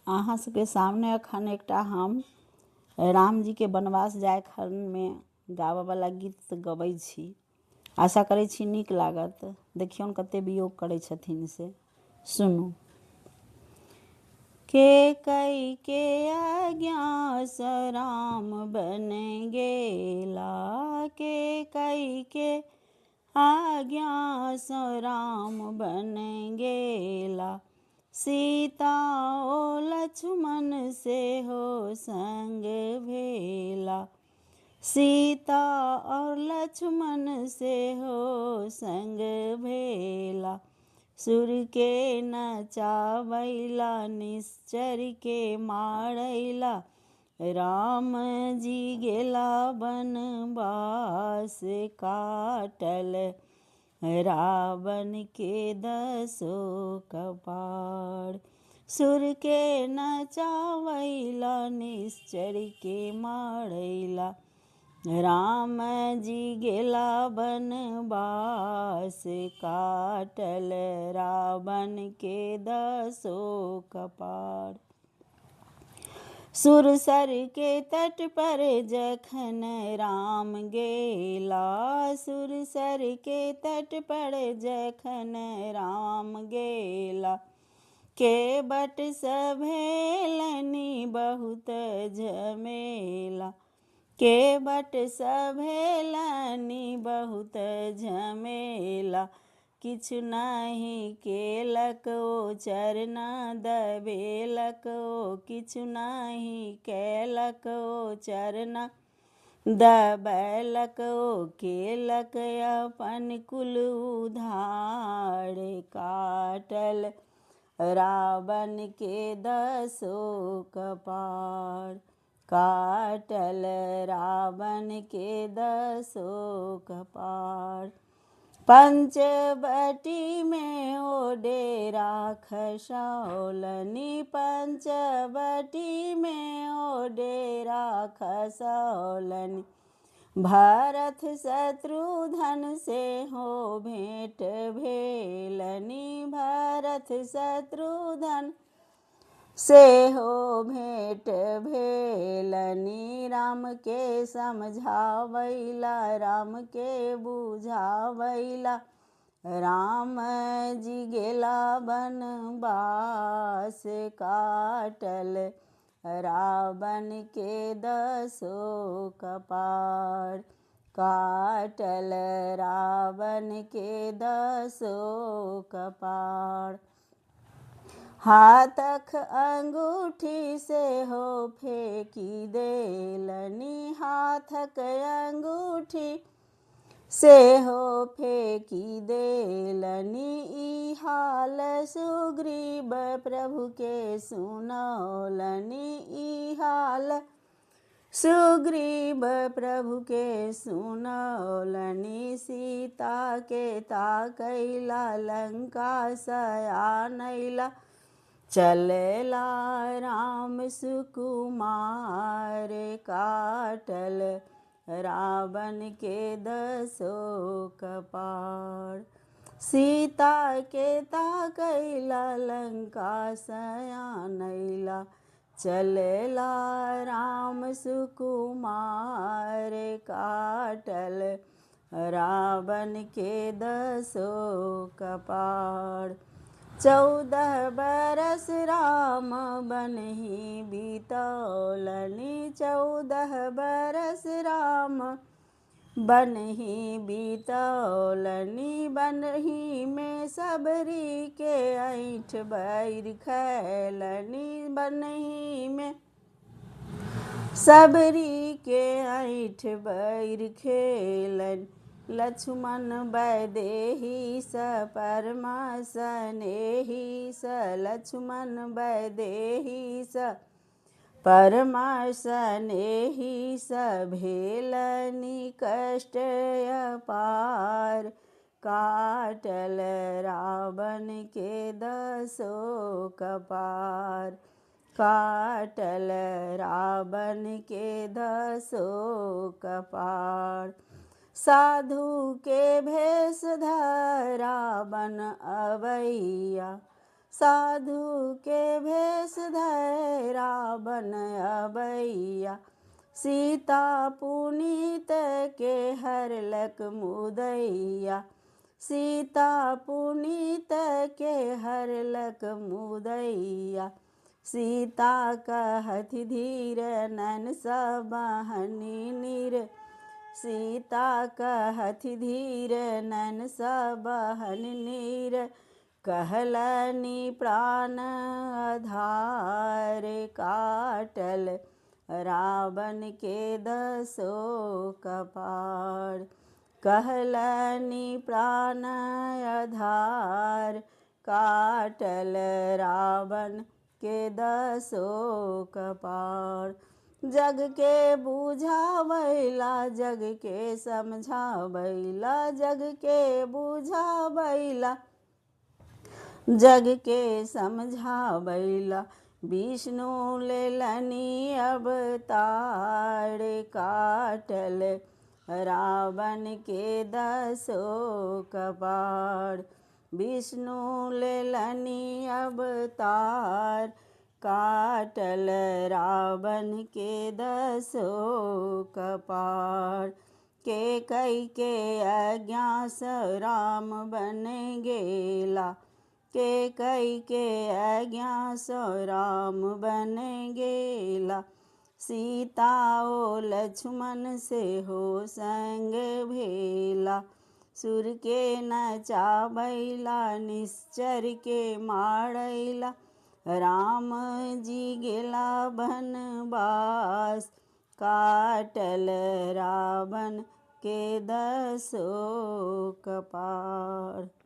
अहाँ सबके सामने अखन एकटा हम राम जी के वनवास जाय खन में गाबऽ वाला गीत गबै छी। आशा करै छी नीक लागत। देखियौन कते वियोग करै छथिन से सुनू। के कई के आज्ञा स राम बन गेला, के कई के आज्ञा स राम बन गेला। सीता ओ लक्ष्मण से हो संग भेला, सीता और लक्ष्मण से हो संग भेला। सुर के नचावैला निश्चर के मारैला, राम जी गेला बनवास काटल, रावण के दसो कपाड़। सुर के नचावैला निश्चर के मारैला, राम जी गेला बनवास काटल, रावण के दसो कपाड़। सुरसर के तट पर जखन राम गेला, सुरसर के तट पर जखन राम गेला। के बट सभेलनि बहुत झमेला, के बट सभेलनि बहुत झमेला। किछु नहीं केलक ओ चरण दबेलक ओ, किछु नहीं केलक ओ चरण दबेलक ओ। केलक अपन कुल उधार, काटल रावण के दसो कपाड़, काटल रावण के दसो कपाड़। पंचवटी में ओ डेरा खसौलनि, पंचवटी में ओ डेरा खसौलनि। भरत शत्रुघ्न से हो भेंट भेलनि, भरत शत्रुघ्न से हो भेंट भेलनि। राम के समझावैला, राम के बुझावैला, राम जी गेला बनवास काटल, रावण के दसो कपाड़, काटल रावण के दसो कपाड़। हाथक अंगूठी से हो फेंकी देलनि, हाथक अंगूठी से हो फेंकी देलनि। ई हाल सुग्रीव प्रभु के सुनौलनि, ई हाल सुग्रीव प्रभु के सुनौलनि। सीता के ताकैला लंका सयानैला, चलेला राम सुकुमार, काटल रावण के दसो कपाड़। सीता के ताकैला लंका सयानैला, चलेला राम सुकुमार, काटल रावण के दसो कपाड़। 14 बरस राम बनहि बितौलनि, 14 बरस राम बनहि बितौलनि। बनहि में सबरी के ऐंठ बैर खैलनि, बनहि में सबरी के ऐंठ बैर खेलनि। लक्ष्मण वैदेही स परम स्नेही स, लक्ष्मण वैदेही स परम स्नेही स। भेलनि कष्ट अपार, काटल रावण के दसो कपाड़, काटल रावण के दसो कपाड़। साधु के भेष धरा रावण अवैया, साधु के भेष धरि रावण अबैया, सीता पुनीत के हरलक मुदैया, सीता पुनीत के हरलक मुदैया। सीता कहत धीर नैन सबहनि नीर, सीता कहत धीर नैन सबहनि नीर, कहलनि प्राण आधार काटल रावण के दसो कपाड़, कहलनि प्राण आधार काटल रावण के दसो कपाड़। जग के बुझावैला जग के समझावैला, जग के बुझावैला जग के समझावैला, विष्णु लेलनि अवतार काटल रावण के दसो कपाड़, विष्णु लेलनि अवतार काटल रावण के दसो कपाड़। कैकेयी के आज्ञा सँ राम बन गेला, कैकेयी के आज्ञा सँ राम बन गेला, सीता ओ लक्ष्मण सेहो संग भेला, सुर के नचावैला निश्चर के मारैला, राम जी गेला बनवास काटल रावण के दसो कपाड़।